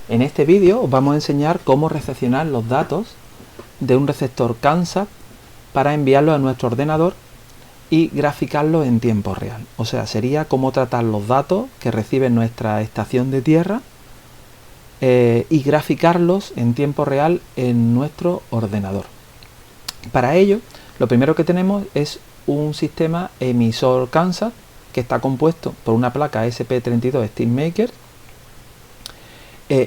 En este vídeo os vamos a enseñar cómo recepcionar los datos de un receptor CANSAT para enviarlos a nuestro ordenador y graficarlos en tiempo real. O sea, sería cómo tratar los datos que recibe nuestra estación de tierra y graficarlos en tiempo real en nuestro ordenador. Para ello, lo primero que tenemos es un sistema emisor CANSAT que está compuesto por una placa SP32 SteamMaker,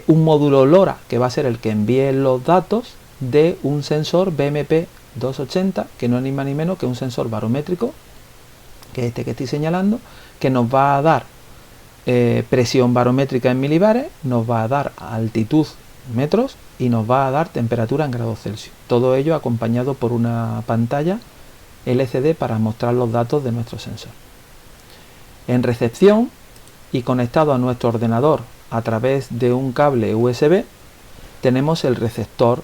un módulo LoRa que va a ser el que envíe los datos de un sensor BMP280, que no es ni más ni menos que un sensor barométrico, que es este que estoy señalando, que nos va a dar presión barométrica en milibares, nos va a dar altitud metros y nos va a dar temperatura en grados Celsius. Todo ello acompañado por una pantalla LCD para mostrar los datos de nuestro sensor. En recepción y conectado a nuestro ordenador a través de un cable USB tenemos el receptor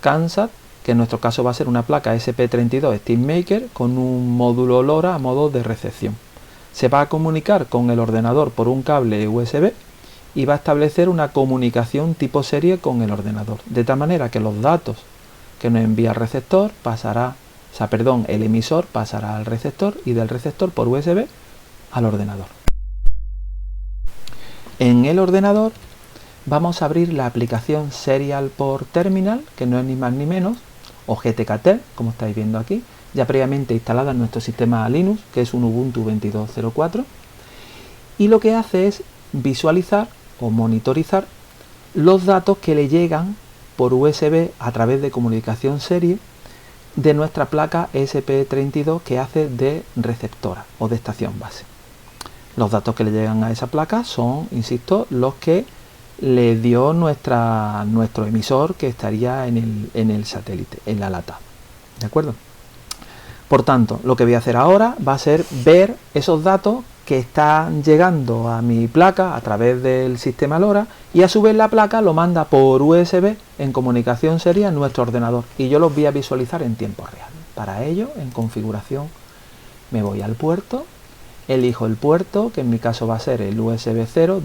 CANSAT, que en nuestro caso va a ser una placa SP32 SteamMaker con un módulo LoRa a modo de recepción. Se va a comunicar con el ordenador por un cable USB y va a establecer una comunicación tipo serie con el ordenador, de tal manera que los datos que nos envía el receptor el emisor pasará al receptor y del receptor por USB al ordenador. En el ordenador vamos a abrir la aplicación Serial por Terminal, que no es ni más ni menos, o GTKT, como estáis viendo aquí, ya previamente instalada en nuestro sistema Linux, que es un Ubuntu 22.04, y lo que hace es visualizar o monitorizar los datos que le llegan por USB a través de comunicación serie de nuestra placa SP32 que hace de receptora o de estación base. Los datos que le llegan a esa placa son, insisto, los que le dio nuestro emisor, que estaría en el satélite, en la lata. ¿De acuerdo? Por tanto, lo que voy a hacer ahora va a ser ver esos datos que están llegando a mi placa a través del sistema LoRa, y a su vez la placa lo manda por USB en comunicación serie a nuestro ordenador y yo los voy a visualizar en tiempo real. Para ello, en configuración, me voy al puerto, elijo el puerto, que en mi caso va a ser el USB 0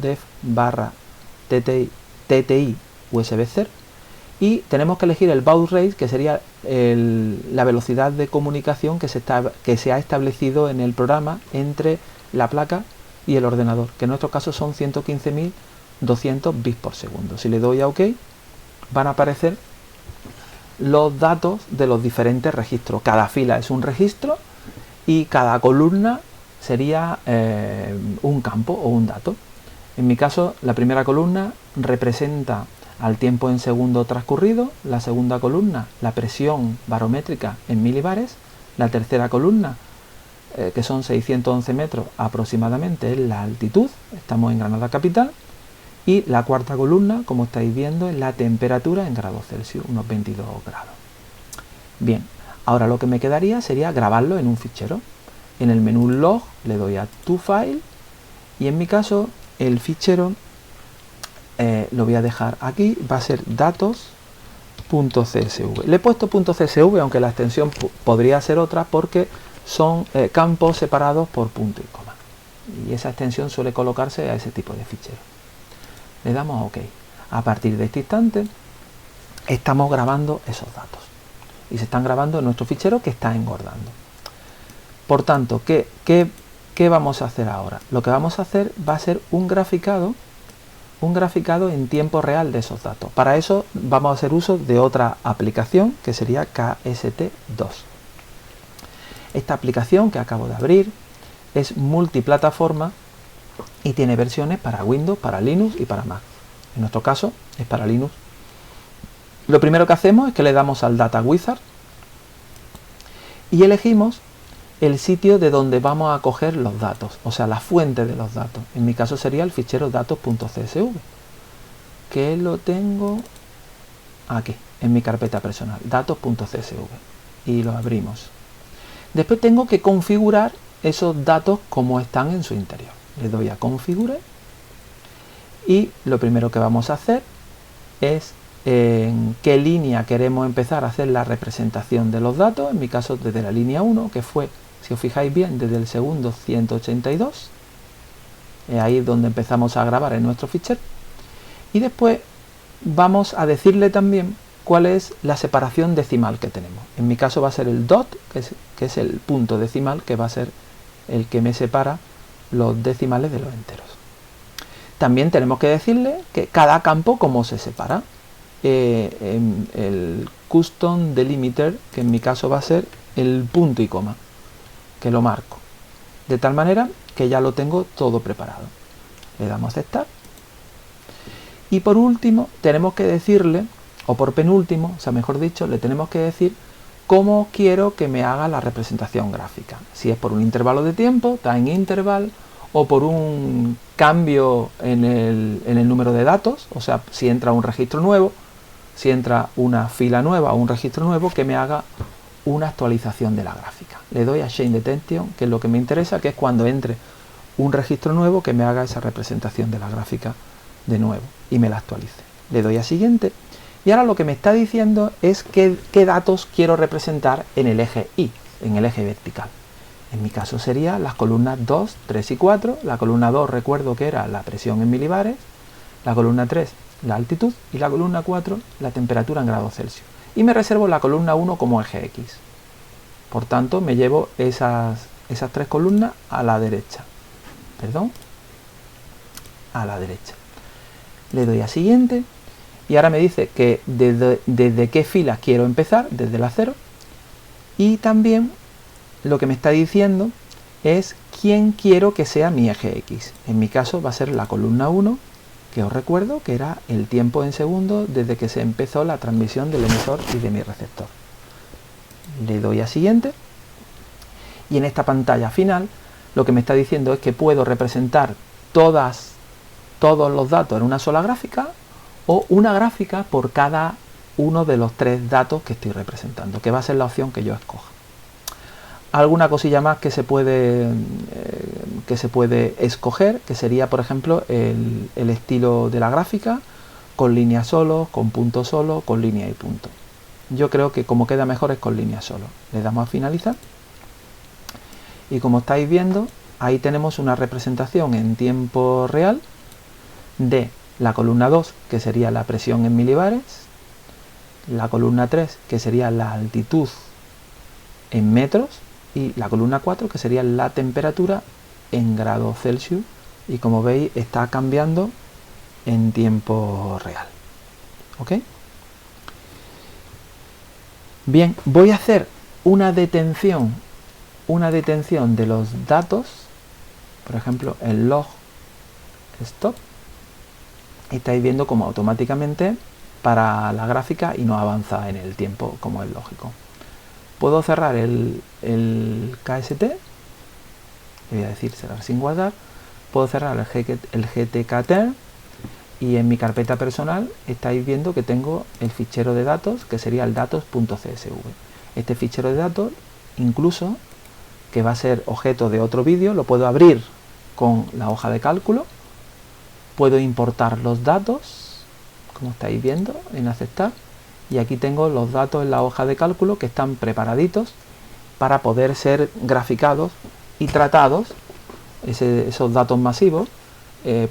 def/TTI USB 0, y tenemos que elegir el baud rate, que sería la velocidad de comunicación que se ha establecido en el programa entre la placa y el ordenador, que en nuestro caso son 115.200 bits por segundo. Si le doy a OK, van a aparecer los datos de los diferentes registros. Cada fila es un registro y cada columna sería un campo o un dato. En mi caso, la primera columna representa al tiempo en segundo transcurrido, la segunda columna la presión barométrica en milibares, la tercera columna, que son 611 metros aproximadamente, es la altitud, estamos en Granada capital, y la cuarta columna, como estáis viendo, es la temperatura en grados Celsius, unos 22 grados. Bien, ahora lo que me quedaría sería grabarlo en un fichero. En el menú log le doy a to file y en mi caso el fichero lo voy a dejar aquí, va a ser datos.csv. Le he puesto .csv, aunque la extensión podría ser otra, porque son campos separados por punto y coma, y esa extensión suele colocarse a ese tipo de fichero. Le damos a OK. A partir de este instante estamos grabando esos datos y se están grabando en nuestro fichero, que está engordando. Por tanto, ¿qué vamos a hacer ahora? Lo que vamos a hacer va a ser un graficado en tiempo real de esos datos. Para eso vamos a hacer uso de otra aplicación, que sería KST2. Esta aplicación que acabo de abrir es multiplataforma y tiene versiones para Windows, para Linux y para Mac. En nuestro caso es para Linux. Lo primero que hacemos es que le damos al Data Wizard y elegimos el sitio de donde vamos a coger los datos, o sea, la fuente de los datos. En mi caso sería el fichero datos.csv, que lo tengo aquí, en mi carpeta personal, datos.csv, y lo abrimos. Después tengo que configurar esos datos como están en su interior. Le doy a configurar y lo primero que vamos a hacer es en qué línea queremos empezar a hacer la representación de los datos. En mi caso desde la línea 1, que fue, si os fijáis bien, desde el segundo 182, ahí es donde empezamos a grabar en nuestro fichero, Y después vamos a decirle también cuál es la separación decimal que tenemos. En mi caso va a ser el dot, que es el punto decimal, que va a ser el que me separa los decimales de los enteros. También tenemos que decirle que cada campo cómo se separa. En el custom delimiter, que en mi caso va a ser el punto y coma, que lo marco. De tal manera que ya lo tengo todo preparado. Le damos a aceptar. Y por último tenemos que decirle, o por penúltimo, o sea mejor dicho, le tenemos que decir cómo quiero que me haga la representación gráfica. Si es por un intervalo de tiempo, time interval, o por un cambio en el número de datos, o sea, si entra un registro nuevo, si entra una fila nueva o un registro nuevo, que me haga una actualización de la gráfica. Le doy a Change Detection, que es lo que me interesa, que es cuando entre un registro nuevo que me haga esa representación de la gráfica de nuevo y me la actualice. Le doy a Siguiente y ahora lo que me está diciendo es qué datos quiero representar en el eje Y, en el eje vertical. En mi caso sería las columnas 2, 3 y 4. La columna 2 recuerdo que era la presión en milibares, la columna 3 la altitud y la columna 4 la temperatura en grados Celsius. Y me reservo la columna 1 como eje X. Por tanto, me llevo esas 3 columnas a la derecha. Perdón. A la derecha. Le doy a Siguiente. Y ahora me dice que desde qué fila quiero empezar, desde la 0. Y también lo que me está diciendo es quién quiero que sea mi eje X. En mi caso va a ser la columna 1, que os recuerdo que era el tiempo en segundos desde que se empezó la transmisión del emisor y de mi receptor. Le doy a Siguiente y en esta pantalla final lo que me está diciendo es que puedo representar todos los datos en una sola gráfica o una gráfica por cada uno de los 3 datos que estoy representando, que va a ser la opción que yo escoja. Alguna cosilla más que se puede escoger, que sería por ejemplo el estilo de la gráfica, con líneas solo, con puntos solo, con línea y punto. Yo creo que como queda mejor es con línea solo. Le damos a finalizar y como estáis viendo ahí tenemos una representación en tiempo real de la columna 2, que sería la presión en milibares, la columna 3, que sería la altitud en metros, y la columna 4, que sería la temperatura en grados Celsius, y como veis está cambiando en tiempo real. ¿Ok? Bien, voy a hacer una detención de los datos, por ejemplo el log stop. Estáis viendo como automáticamente para la gráfica y no avanza en el tiempo como es lógico. Puedo cerrar el KST, le voy a decir cerrar sin guardar. Puedo cerrar el GTKTerm y en mi carpeta personal estáis viendo que tengo el fichero de datos, que sería el datos.csv. Este fichero de datos, incluso que va a ser objeto de otro vídeo, lo puedo abrir con la hoja de cálculo. Puedo importar los datos, como estáis viendo, en aceptar. Y aquí tengo los datos en la hoja de cálculo que están preparaditos para poder ser graficados y tratados. Esos datos masivos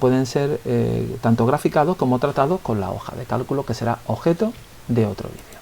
pueden ser tanto graficados como tratados con la hoja de cálculo, que será objeto de otro vídeo.